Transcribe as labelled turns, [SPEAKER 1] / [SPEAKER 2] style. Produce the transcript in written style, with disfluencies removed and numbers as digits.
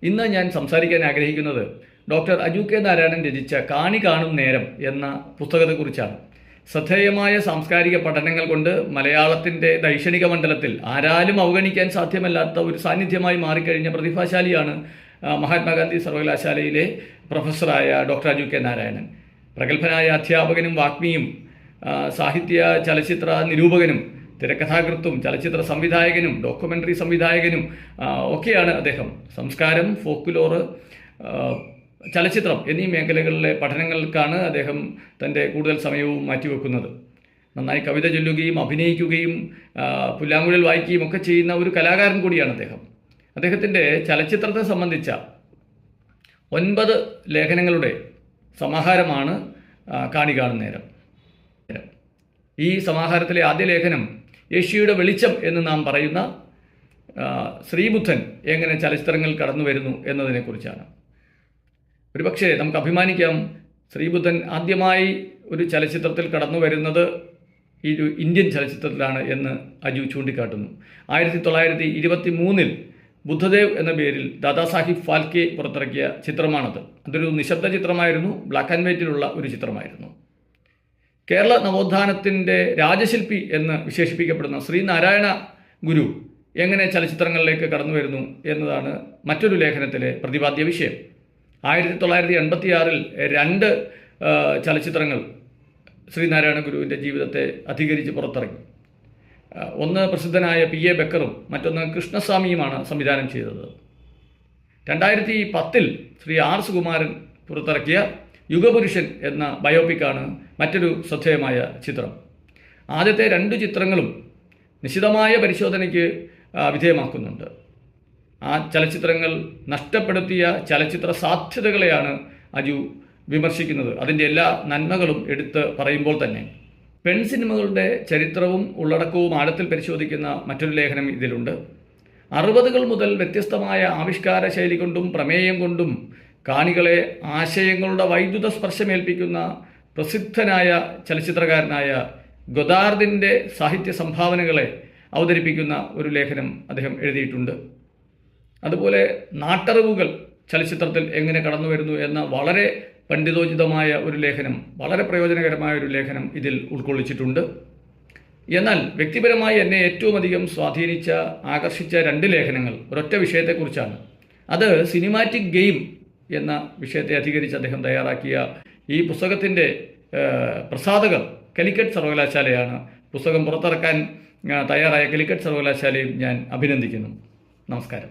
[SPEAKER 1] ഇന്ന് ഞാൻ സംസാരിക്കാൻ ആഗ്രഹിക്കുന്നത് ഡോക്ടർ അജു കെ നാരായണൻ രചിച്ച കാണി കാണും നേരം എന്ന പുസ്തകത്തെക്കുറിച്ചാണ്. ശ്രദ്ധേയമായ സാംസ്കാരിക പഠനങ്ങൾ കൊണ്ട് മലയാളത്തിൻ്റെ ദൈക്ഷണിക മണ്ഡലത്തിൽ ആരാലും അവഗണിക്കാൻ സാധ്യമല്ലാത്ത ഒരു സാന്നിധ്യമായി മാറിക്കഴിഞ്ഞ പ്രതിഭാശാലിയാണ് മഹാത്മാഗാന്ധി സർവകലാശാലയിലെ പ്രൊഫസറായ ഡോക്ടർ അജു കെ നാരായണൻ. പ്രഗത്ഭനായ അധ്യാപകനും വാഗ്മിയും സാഹിത്യ ചലച്ചിത്ര നിരൂപകനും തിരക്കഥാകൃത്തും ചലച്ചിത്ര സംവിധായകനും ഡോക്യുമെൻ്ററി സംവിധായകനും ഒക്കെയാണ് അദ്ദേഹം. സംസ്കാരം, ഫോക്ക്ലോറ്, ചലച്ചിത്രം എന്നീ മേഖലകളിലെ പഠനങ്ങൾക്കാണ് അദ്ദേഹം തൻ്റെ കൂടുതൽ സമയവും മാറ്റിവെക്കുന്നത്. നന്നായി കവിത ചൊല്ലുകയും അഭിനയിക്കുകയും പുല്ലാങ്കുഴൽ വായിക്കുകയും ഒക്കെ ചെയ്യുന്ന ഒരു കലാകാരൻ കൂടിയാണ് അദ്ദേഹം. അദ്ദേഹത്തിൻ്റെ ചലച്ചിത്രത്തെ സംബന്ധിച്ച 9 ലേഖനങ്ങളുടെ സമാഹാരമാണ് കാണി കാണും നേരം. ഈ സമാഹാരത്തിലെ ആദ്യ ലേഖനം യേശുയുടെ വെളിച്ചം എന്ന് നാം പറയുന്ന ശ്രീബുദ്ധൻ എങ്ങനെ ചലച്ചിത്രങ്ങളിൽ കടന്നു വരുന്നു എന്നതിനെക്കുറിച്ചാണ്. ഒരുപക്ഷെ നമുക്ക് അഭിമാനിക്കാം, ശ്രീബുദ്ധൻ ആദ്യമായി ഒരു ചലച്ചിത്രത്തിൽ കടന്നു വരുന്നത് ഈ ഒരു ഇന്ത്യൻ ചലച്ചിത്രത്തിലാണ് എന്ന് അജു ചൂണ്ടിക്കാട്ടുന്നു. 1923 ബുദ്ധദേവ് എന്ന പേരിൽ ദാദാസാഹിബ് ഫാൽക്കെ പുറത്തിറക്കിയ ചിത്രമാണത്. അതൊരു നിശബ്ദ ചിത്രമായിരുന്നു, ബ്ലാക്ക് ആൻഡ് വൈറ്റിലുള്ള ഒരു ചിത്രമായിരുന്നു. കേരള നവോത്ഥാനത്തിൻ്റെ രാജശില്പി എന്ന് വിശേഷിപ്പിക്കപ്പെടുന്ന ശ്രീനാരായണ ഗുരു എങ്ങനെ ചലച്ചിത്രങ്ങളിലേക്ക് കടന്നു വരുന്നു എന്നതാണ് മറ്റൊരു ലേഖനത്തിലെ പ്രതിപാദ്യ വിഷയം. 1986 2 ചലച്ചിത്രങ്ങൾ ശ്രീനാരായണ ഗുരുവിൻ്റെ ജീവിതത്തെ അധികരിച്ച് പുറത്തിറങ്ങി. ഒന്ന് പ്രസിദ്ധനായ P.A. ബക്കറും മറ്റൊന്ന് കൃഷ്ണസ്വാമിയുമാണ് സംവിധാനം ചെയ്തത്. 2010 ശ്രീ R. സുകുമാരൻ പുറത്തിറക്കിയ യുഗപുരുഷൻ എന്ന ബയോപിക്കാണ് മറ്റൊരു ശ്രദ്ധേയമായ ചിത്രം. ആദ്യത്തെ 2 ചിത്രങ്ങളും നിശിതമായ പരിശോധനയ്ക്ക് വിധേയമാക്കുന്നുണ്ട്. ആ ചലച്ചിത്രങ്ങൾ നഷ്ടപ്പെടുത്തിയ ചലച്ചിത്ര സാധ്യതകളെയാണ് അജു വിമർശിക്കുന്നത്, അതിൻ്റെ എല്ലാ നന്മകളും എടുത്ത് പറയുമ്പോൾ തന്നെ. പെൺ സിനിമകളുടെ ചരിത്രവും ഉള്ളടക്കവും ആഴത്തിൽ പരിശോധിക്കുന്ന മറ്റൊരു ലേഖനം ഇതിലുണ്ട്. 60കൾ മുതൽ വ്യത്യസ്തമായ ആവിഷ്കാര ശൈലി കൊണ്ടും പ്രമേയം കൊണ്ടും കാണികളെ ആശയങ്ങളുടെ വൈദ്യുത സ്പർശമേൽപ്പിക്കുന്ന പ്രസിദ്ധനായ ചലച്ചിത്രകാരനായ ഗൊദാർദിൻ്റെ സാഹിത്യ സംഭാവനകളെ അവതരിപ്പിക്കുന്ന ഒരു ലേഖനം അദ്ദേഹം എഴുതിയിട്ടുണ്ട്. അതുപോലെ നാട്ടറിവുകൾ ചലച്ചിത്രത്തിൽ എങ്ങനെ കടന്നു വരുന്നു എന്ന വളരെ പണ്ഡിതോചിതമായ ഒരു ലേഖനം, വളരെ പ്രയോജനകരമായ ഒരു ലേഖനം ഇതിൽ ഉൾക്കൊള്ളിച്ചിട്ടുണ്ട്. എന്നാൽ വ്യക്തിപരമായി എന്നെ ഏറ്റവും അധികം സ്വാധീനിച്ച, ആകർഷിച്ച 2 ലേഖനങ്ങൾ ഒരൊറ്റ വിഷയത്തെക്കുറിച്ചാണ്. അത് സിനിമാറ്റിക് ഗെയിം എന്ന വിഷയത്തെ അധികരിച്ച് അദ്ദേഹം തയ്യാറാക്കിയ ഈ പുസ്തകത്തിൻ്റെ പ്രസാധകർ കാലിക്കറ്റ് സർവകലാശാലയാണ്. പുസ്തകം പുറത്തിറക്കാൻ തയ്യാറായ കാലിക്കറ്റ് സർവകലാശാലയും ഞാൻ അഭിനന്ദിക്കുന്നു. നമസ്കാരം.